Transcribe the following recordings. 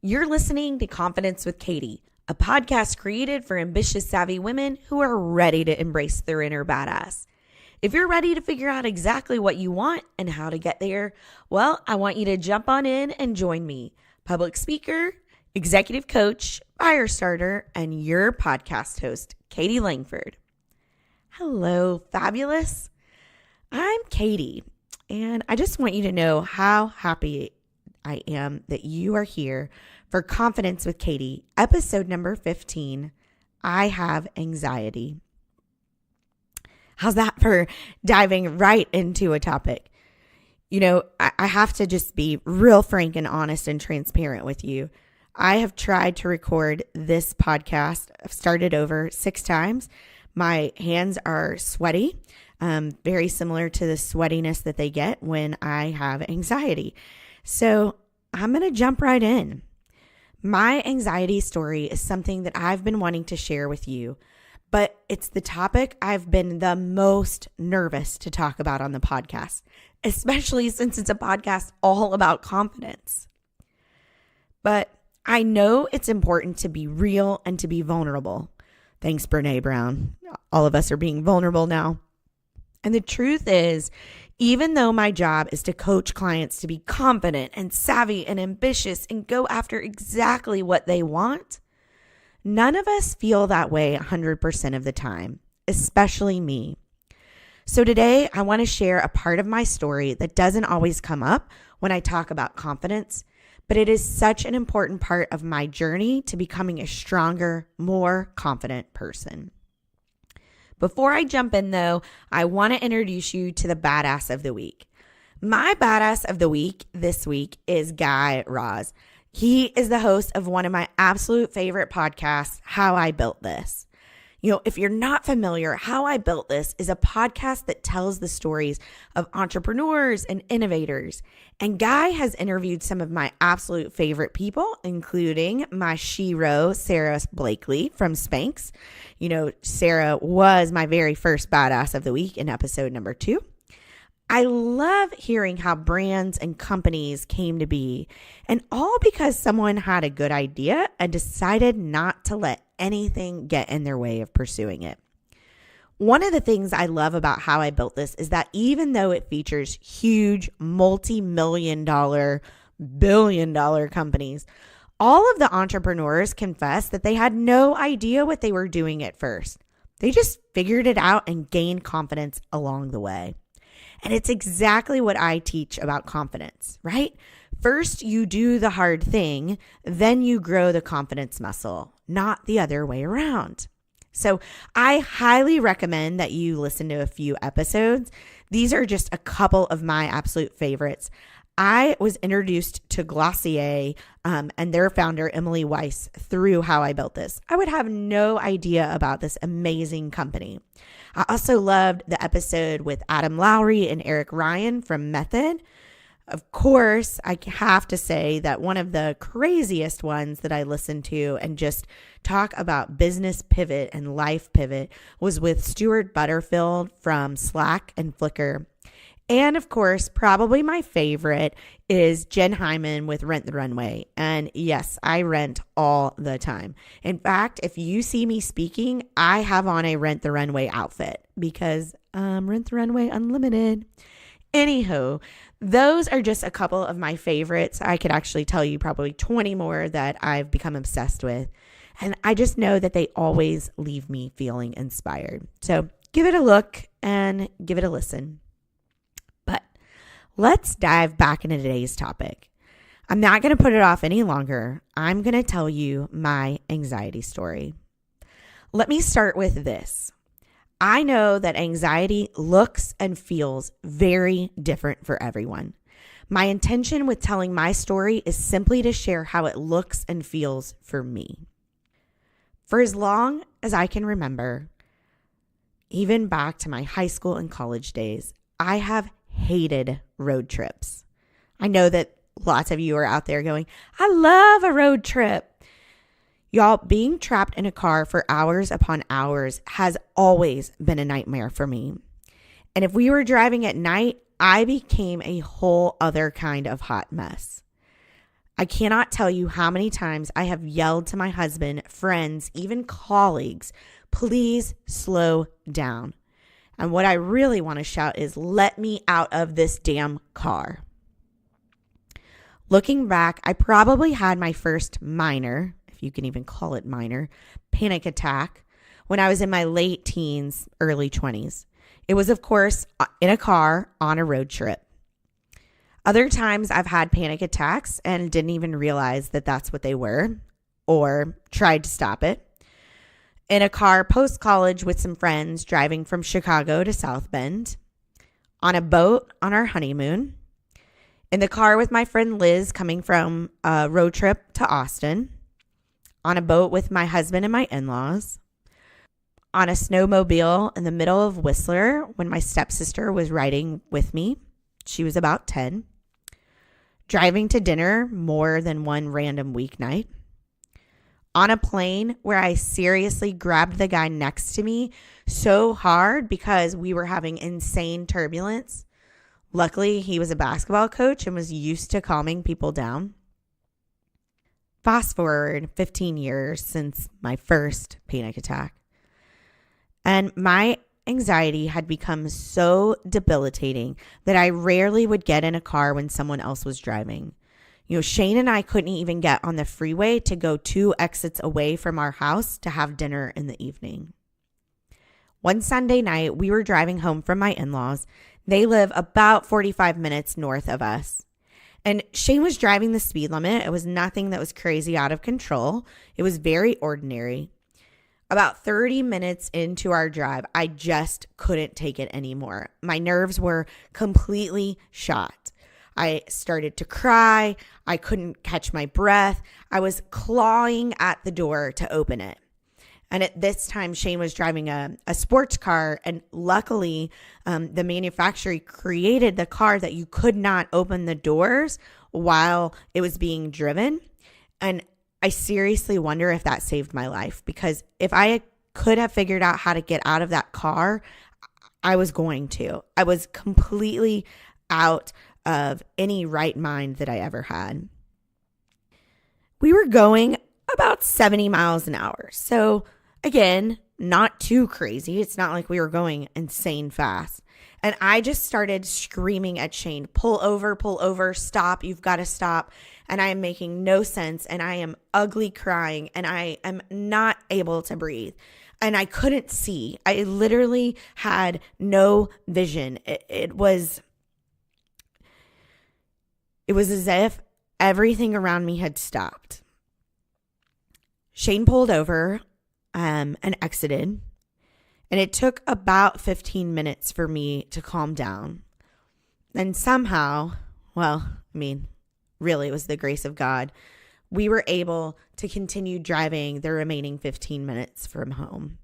You're listening to Confidence with Katie, a podcast created for ambitious, savvy women who are ready to embrace their inner badass. If you're ready to figure out exactly what you want and how to get there, well, I want you to jump on in and join me, public speaker, executive coach, fire starter, and your podcast host, Katie Langford. Hello, fabulous. I'm Katie, and I just want you to know how happy I am that you are here for Confidence with Katie, episode number 15, I Have Anxiety. How's that for diving right into a topic? You know, I have to just be real frank and honest and transparent with you. I have tried to record this podcast. I've started over 6 times. My hands are sweaty, very similar to the sweatiness that they get when I have anxiety. So I'm going to jump right in. My anxiety story is something that I've been wanting to share with you, but it's the topic I've been the most nervous to talk about on the podcast, especially since it's a podcast all about confidence. But I know it's important to be real and to be vulnerable. Thanks, Brene Brown. All of us are being vulnerable now. And the truth is, even though my job is to coach clients to be confident and savvy and ambitious and go after exactly what they want, none of us feel that way 100% of the time, especially me. So today, I want to share a part of my story that doesn't always come up when I talk about confidence, but it is such an important part of my journey to becoming a stronger, more confident person. Before I jump in, though, I want to introduce you to the badass of the week. My badass of the week this week is Guy Raz. He is the host of one of my absolute favorite podcasts, How I Built This. You know, if you're not familiar, How I Built This is a podcast that tells the stories of entrepreneurs and innovators. And Guy has interviewed some of my absolute favorite people, including my shero, Sarah Blakely from Spanx. You know, Sarah was my very first badass of the week in episode number 2. I love hearing how brands and companies came to be, and all because someone had a good idea and decided not to let anything get in their way of pursuing it. One of the things I love about How I Built This is that even though it features huge multi-million-dollar, billion-dollar companies, all of the entrepreneurs confess that they had no idea what they were doing at first. They just figured it out and gained confidence along the way. And it's exactly what I teach about confidence, right? First, you do the hard thing, then you grow the confidence muscle, not the other way around. So I highly recommend that you listen to a few episodes. These are just a couple of my absolute favorites. I was introduced to Glossier and their founder, Emily Weiss, through How I Built This. I would have no idea about this amazing company. I also loved the episode with Adam Lowry and Eric Ryan from Method. Of course, I have to say that one of the craziest ones that I listened to and just talk about business pivot and life pivot was with Stuart Butterfield from Slack and Flickr. And of course, probably my favorite is Jen Hyman with Rent the Runway. And yes, I rent all the time. In fact, if you see me speaking, I have on a Rent the Runway outfit because Rent the Runway Unlimited. Anywho, those are just a couple of my favorites. I could actually tell you probably 20 more that I've become obsessed with. And I just know that they always leave me feeling inspired. So give it a look and give it a listen. Let's dive back into today's topic. I'm not going to put it off any longer. I'm going to tell you my anxiety story. Let me start with this. I know that anxiety looks and feels very different for everyone. My intention with telling my story is simply to share how it looks and feels for me. For as long as I can remember, even back to my high school and college days, I have hated road trips. I know that lots of you are out there going, I love a road trip. Y'all, being trapped in a car for hours upon hours has always been a nightmare for me. And if we were driving at night, I became a whole other kind of hot mess. I cannot tell you how many times I have yelled to my husband, friends, even colleagues, please slow down. And what I really want to shout is, let me out of this damn car. Looking back, I probably had my first minor, if you can even call it minor, panic attack when I was in my late teens, early 20s. It was, of course, in a car on a road trip. Other times I've had panic attacks and didn't even realize that that's what they were or tried to stop it. In a car post-college with some friends driving from Chicago to South Bend. On a boat on our honeymoon. In the car with my friend Liz coming from a road trip to Austin. On a boat with my husband and my in-laws. On a snowmobile in the middle of Whistler when my stepsister was riding with me. She was about 10. Driving to dinner more than one random weeknight. On a plane where I seriously grabbed the guy next to me so hard because we were having insane turbulence. Luckily, he was a basketball coach and was used to calming people down. Fast forward 15 years since my first panic attack. And my anxiety had become so debilitating that I rarely would get in a car when someone else was driving. Shane and I couldn't even get on the freeway to go 2 exits away from our house to have dinner in the evening. One Sunday night, we were driving home from my in-laws. They live about 45 minutes north of us. And Shane was driving the speed limit. It was nothing that was crazy out of control. It was very ordinary. About 30 minutes into our drive, I just couldn't take it anymore. My nerves were completely shot. I started to cry. I couldn't catch my breath. I was clawing at the door to open it. And at this time, Shane was driving a sports car. And luckily, the manufacturer created the car that you could not open the doors while it was being driven. And I seriously wonder if that saved my life, because if I could have figured out how to get out of that car, I was going to. I was completely out of any right mind that I ever had. We were going about 70 miles an hour. So again, not too crazy. It's not like we were going insane fast. And I just started screaming at Shane, pull over, stop, you've got to stop. And I am making no sense, and I am ugly crying, and I am not able to breathe. And I couldn't see. I literally had no vision. It was as if everything around me had stopped. Shane pulled over and exited. And it took about 15 minutes for me to calm down. And somehow, really, it was the grace of God, we were able to continue driving the remaining 15 minutes from home.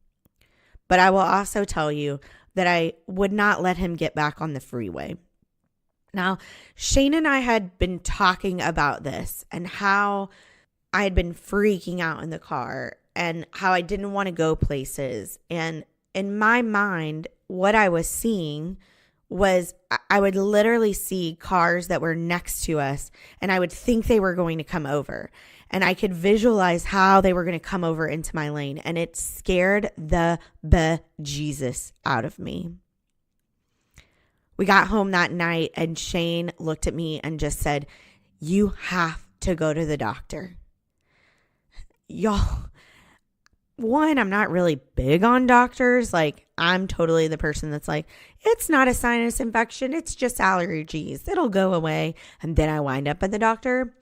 But I will also tell you that I would not let him get back on the freeway. Now, Shane and I had been talking about this and how I had been freaking out in the car and how I didn't want to go places. And in my mind, what I was seeing was I would literally see cars that were next to us, and I would think they were going to come over. And I could visualize how they were going to come over into my lane. And it scared the bejesus out of me. We got home that night, and Shane looked at me and just said, "You have to go to the doctor." Y'all, one, I'm not really big on doctors. Like, I'm totally the person that's like, it's not a sinus infection. It's just allergies. It'll go away. And then I wind up at the doctor.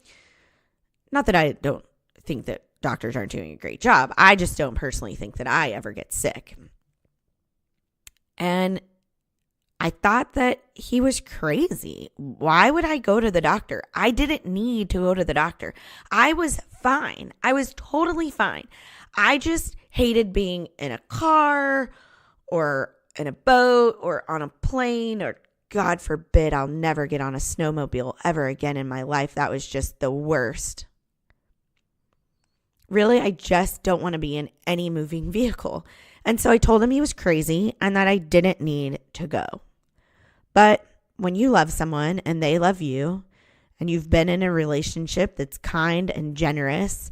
Not that I don't think that doctors aren't doing a great job. I just don't personally think that I ever get sick. And I thought that he was crazy. Why would I go to the doctor? I didn't need to go to the doctor. I was fine. I was totally fine. I just hated being in a car or in a boat or on a plane, or God forbid, I'll never get on a snowmobile ever again in my life. That was just the worst. Really, I just don't want to be in any moving vehicle. And so I told him he was crazy and that I didn't need to go. But when you love someone and they love you and you've been in a relationship that's kind and generous,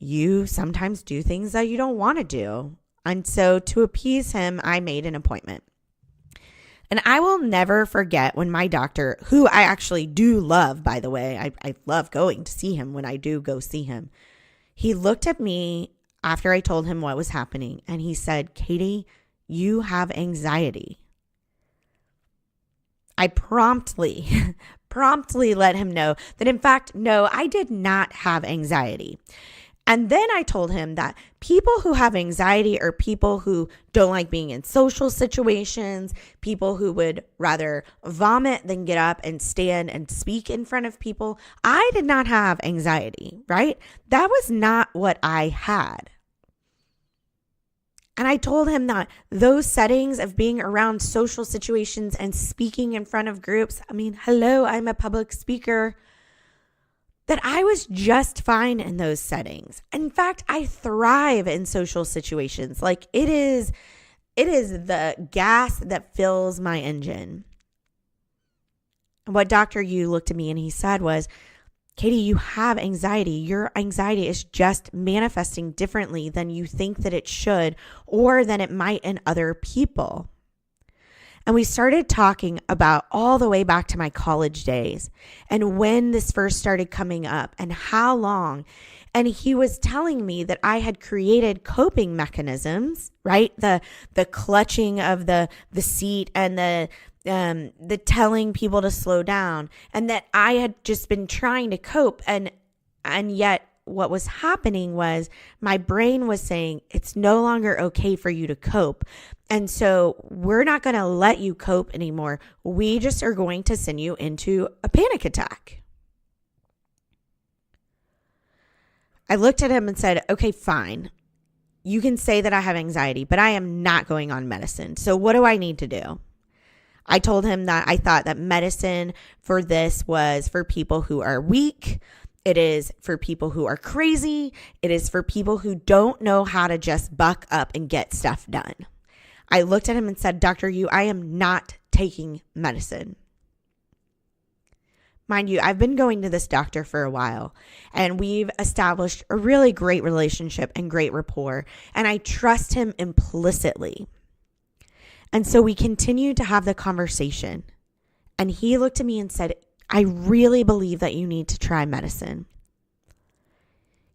you sometimes do things that you don't want to do. And so to appease him, I made an appointment. And I will never forget when my doctor, who I actually do love, by the way, I love going to see him when I do go see him. He looked at me after I told him what was happening, and he said, "Katie, you have anxiety." I promptly let him know that, in fact, no, I did not have anxiety. And then I told him that people who have anxiety are people who don't like being in social situations, people who would rather vomit than get up and stand and speak in front of people. I did not have anxiety, right? That was not what I had. And I told him that those settings of being around social situations and speaking in front of groups, I mean, hello, I'm a public speaker, that I was just fine in those settings. In fact, I thrive in social situations. Like it is the gas that fills my engine. And what Dr. Yu looked at me and he said was, "Katie, you have anxiety. Your anxiety is just manifesting differently than you think that it should or than it might in other people." And we started talking about all the way back to my college days and when this first started coming up and how long. And he was telling me that I had created coping mechanisms, right? The clutching of the seat and the telling people to slow down, and that I had just been trying to cope. And yet what was happening was my brain was saying, it's no longer okay for you to cope. And so we're not going to let you cope anymore. We just are going to send you into a panic attack. I looked at him and said, okay, fine. You can say that I have anxiety, but I am not going on medicine. So what do I need to do? I told him that I thought that medicine for this was for people who are weak. It is for people who are crazy. It is for people who don't know how to just buck up and get stuff done. I looked at him and said, Dr. Yu, I am not taking medicine. Mind you, I've been going to this doctor for a while, and we've established a really great relationship and great rapport, and I trust him implicitly. And so we continued to have the conversation, and he looked at me and said, I really believe that you need to try medicine.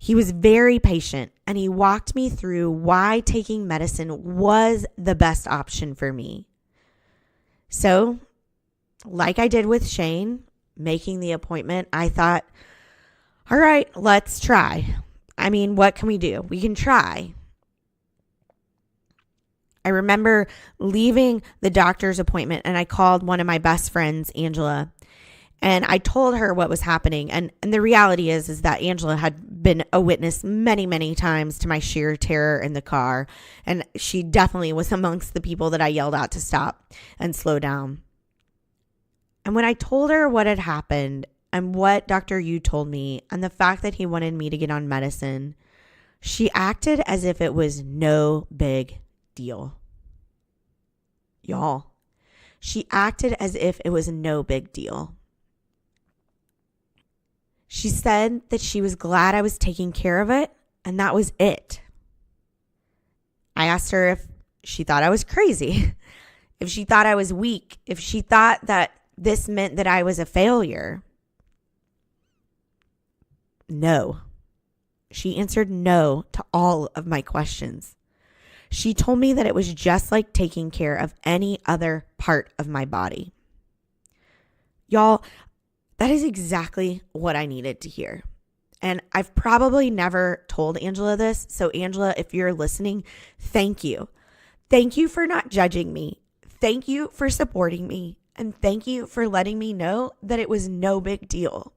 He was very patient, and he walked me through why taking medicine was the best option for me. So, like I did with Shane, making the appointment, I thought, all right, let's try. I mean, what can we do? We can try. I remember leaving the doctor's appointment, and I called one of my best friends, Angela, and I told her what was happening. And the reality is that Angela had been a witness many, many times to my sheer terror in the car. And she definitely was amongst the people that I yelled out to stop and slow down. And when I told her what had happened and what Dr. Yu told me and the fact that he wanted me to get on medicine, she acted as if it was no big deal. Y'all, she acted as if it was no big deal. She said that she was glad I was taking care of it, and that was it. I asked her if she thought I was crazy, if she thought I was weak, if she thought that this meant that I was a failure. No. She answered no to all of my questions. She told me that it was just like taking care of any other part of my body. Y'all, that is exactly what I needed to hear. And I've probably never told Angela this. So Angela, if you're listening, thank you. Thank you for not judging me. Thank you for supporting me. And thank you for letting me know that it was no big deal.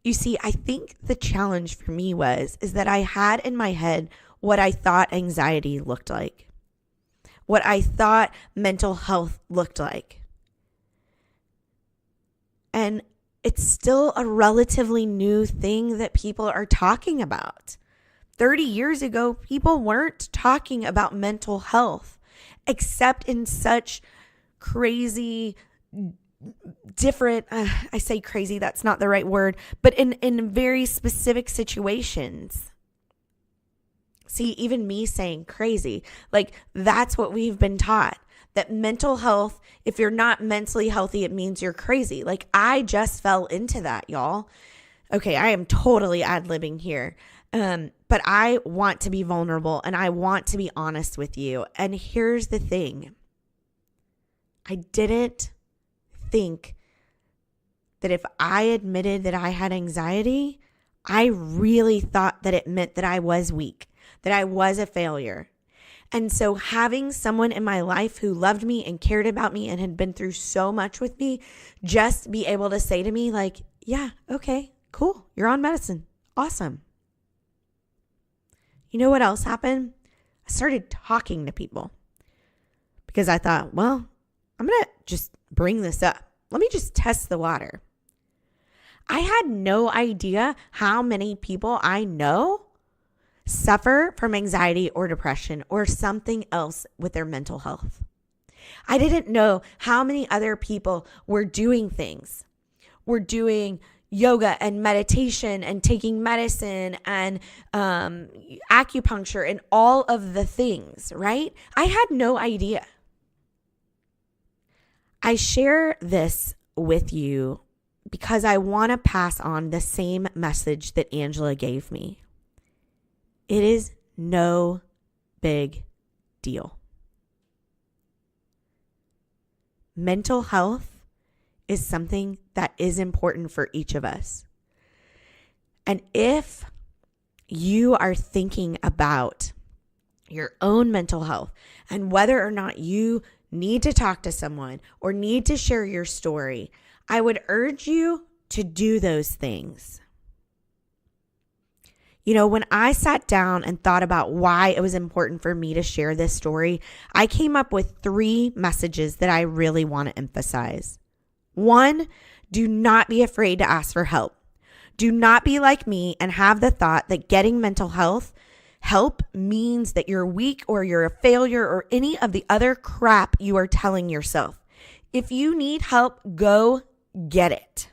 You see, I think the challenge for me is that I had in my head what I thought anxiety looked like, what I thought mental health looked like. And it's still a relatively new thing that people are talking about. 30 years ago, people weren't talking about mental health, except in such crazy, different, I say crazy, that's not the right word, but in very specific situations. See, even me saying crazy, like that's what we've been taught, that mental health, if you're not mentally healthy, it means you're crazy. Like I just fell into that, y'all. Okay, I am totally ad-libbing here. But I want to be vulnerable and I want to be honest with you. And here's the thing. I didn't think that if I admitted that I had anxiety, I really thought that it meant that I was weak, that I was a failure. And so having someone in my life who loved me and cared about me and had been through so much with me, just be able to say to me like, yeah, okay, cool. You're on medicine. Awesome. You know what else happened? I started talking to people because I thought, well, I'm going to just bring this up. Let me just test the water. I had no idea how many people I know suffer from anxiety or depression or something else with their mental health. I didn't know how many other people were doing things, were doing yoga and meditation and taking medicine and acupuncture and all of the things, right? I had no idea. I share this with you because I want to pass on the same message that Angela gave me. It is no big deal. Mental health is something that is important for each of us. And if you are thinking about your own mental health and whether or not you need to talk to someone or need to share your story, I would urge you to do those things. You know, when I sat down and thought about why it was important for me to share this story, I came up with 3 messages that I really want to emphasize. 1, do not be afraid to ask for help. Do not be like me and have the thought that getting mental health help means that you're weak or you're a failure or any of the other crap you are telling yourself. If you need help, go get it.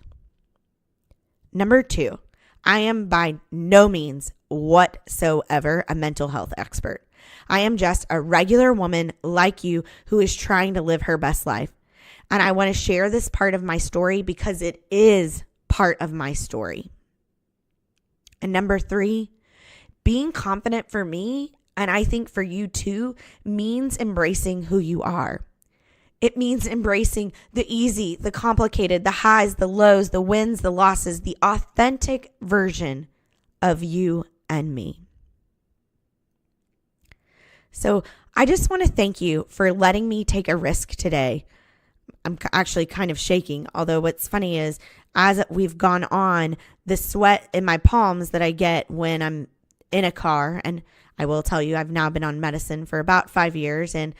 Number 2, I am by no means whatsoever a mental health expert. I am just a regular woman like you who is trying to live her best life. And I want to share this part of my story because it is part of my story. And number 3, being confident for me, and I think for you too, means embracing who you are. It means embracing the easy, the complicated, the highs, the lows, the wins, the losses, the authentic version of you and me. So I just want to thank you for letting me take a risk today. I'm actually kind of shaking, although what's funny is as we've gone on, the sweat in my palms that I get when I'm in a car, and I will tell you, I've now been on medicine for about 5 years, and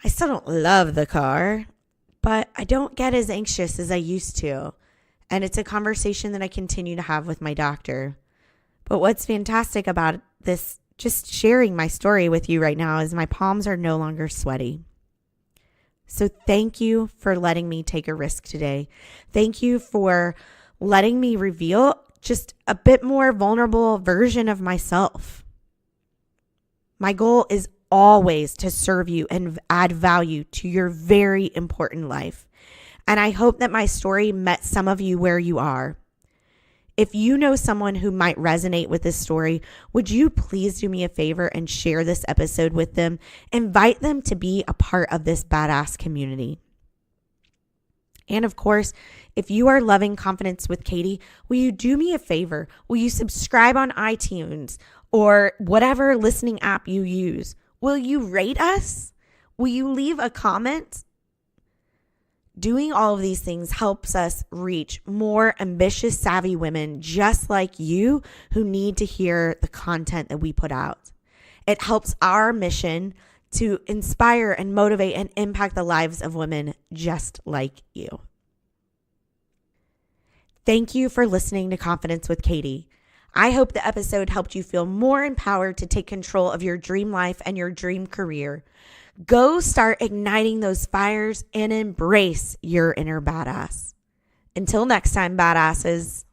I still don't love the car, but I don't get as anxious as I used to. And it's a conversation that I continue to have with my doctor. But what's fantastic about this, just sharing my story with you right now, is my palms are no longer sweaty. So thank you for letting me take a risk today. Thank you for letting me reveal just a bit more vulnerable version of myself. My goal is always to serve you and add value to your very important life. And I hope that my story met some of you where you are. If you know someone who might resonate with this story, would you please do me a favor and share this episode with them? Invite them to be a part of this badass community. And of course, if you are loving Confidence with Katie, will you do me a favor? Will you subscribe on iTunes or whatever listening app you use? Will you rate us? Will you leave a comment? Doing all of these things helps us reach more ambitious, savvy women just like you who need to hear the content that we put out. It helps our mission to inspire and motivate and impact the lives of women just like you. Thank you for listening to Confidence with Katie. I hope the episode helped you feel more empowered to take control of your dream life and your dream career. Go start igniting those fires and embrace your inner badass. Until next time, badasses.